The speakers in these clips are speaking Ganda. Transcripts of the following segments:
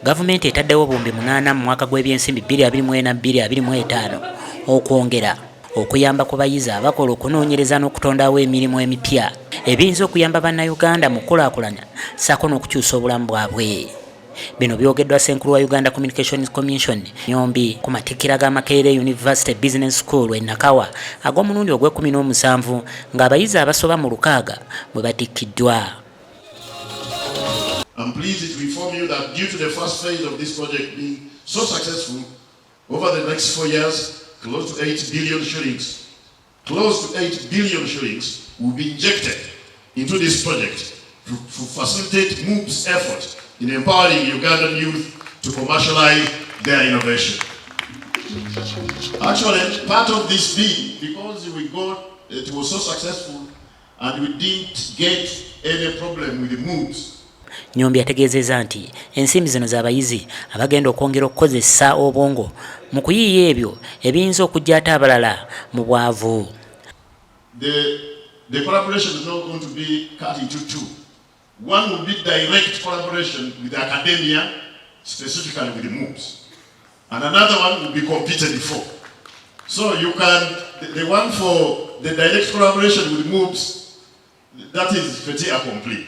Gavumenti etaddewo obuwumbi 8 mu mwaka gw'ebyensimbi 2024-2025 okwongera okuyamba ku bayizi abakola okunoonyereza n'okutondawo emirimu emipya ebiyinza okuyamba bannayuganda mu kukulaakulanya ssaako n'okukyusa obulamu bwabwe. Bino byogeddwa Ssenkulu wa Uganda Communications Commission Nyombi ku matikkira ga Makerere University Business School e Nakawa ag'omulundi ogw'e17 ng'abayizi abasoba mu 600 bwe batikkiddwa. I'm pleased to inform you that due to the first phase of this project being so successful, over the next 4 years, close to 8 billion shillings will be injected into this project to facilitate Mubs' effort in empowering Ugandan youth to commercialize their innovation. Actually, part of this being, because it was so successful and we didn't get any problem with the Mubs. Nyombi ategeezezza nti ensimbi zino z'abayizi abagenda okwongera okukozesa obwongo mu kuyiiya ebyo ebiyinza okujja ate abalala mu bwavu. The collaboration is not going to be cut into two. One will be direct collaboration with the academia, specifically with the Mubs, and another one will be competed for. So you can, the one for the direct collaboration with Mubs, that is fait accompli.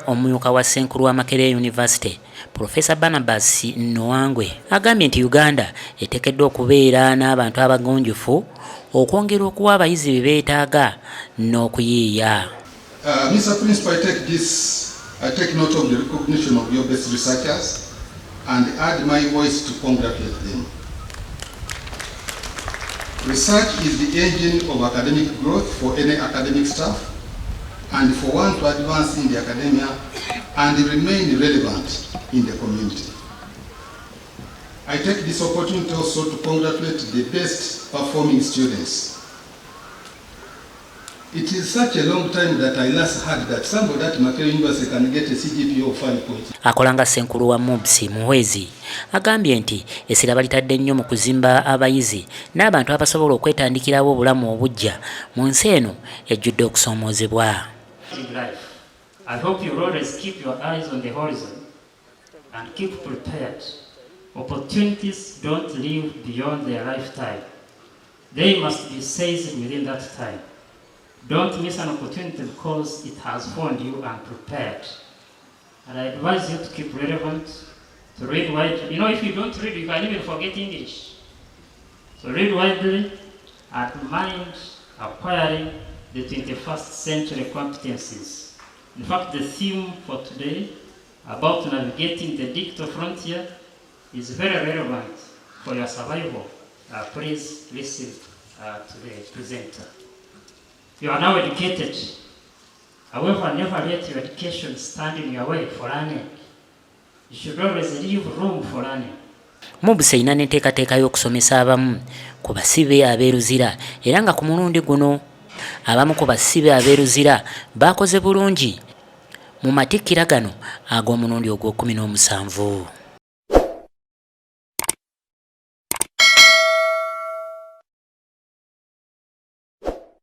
Omumyuka wa Ssenkulu wa Makerere University, Professor Barnabas Noangwe, agambye nti Uganda eteekeddwa okubeera n'abantu abagonjufu okwongera okuwa abayizi bye beetaaga n'okuyiiya. Mr. Principal, I take note of the recognition of your best researchers and add my voice to congratulate them. Research is the engine of academic growth for any academic staff, and for one to advance in the academia and remain relevant in the community. I take this opportunity also to congratulate the best performing students. It is such a long time that I last heard that somebody at Makerere University can get a CGPA of 5. Akolanga Ssenkulu wa Mubs muhwezi agambye nti essira balitadde nnyo mu kuzimba abayizi n'abantu abasobola okwetandikirawo obulamu obujja mu nsi eno ejjudde okusoomoozebwa. In life, I hope you always keep your eyes on the horizon and keep prepared. Opportunities don't live beyond their lifetime. They must be seized within that time. Don't miss an opportunity because it has found you unprepared. And I advise you to keep relevant, to read widely. You know, if you don't read, you can even forget English. So read widely and mind acquiring the 21st century competencies. In fact, the theme for today about navigating the digital frontier is very relevant for your survival. Please listen to the presenter. You are now educated. However, never let your education stand in your way for learning. You should always leave room for learning. Mubs erina n'enteekateeka y'okusomesa abamu ku basibe abeeruzira era nga ku mulundi guno abamu ku basibe abeeruzira bakoze bulungi mu matikkira gano ag'omulundi ogw'okumi n'omusanvu.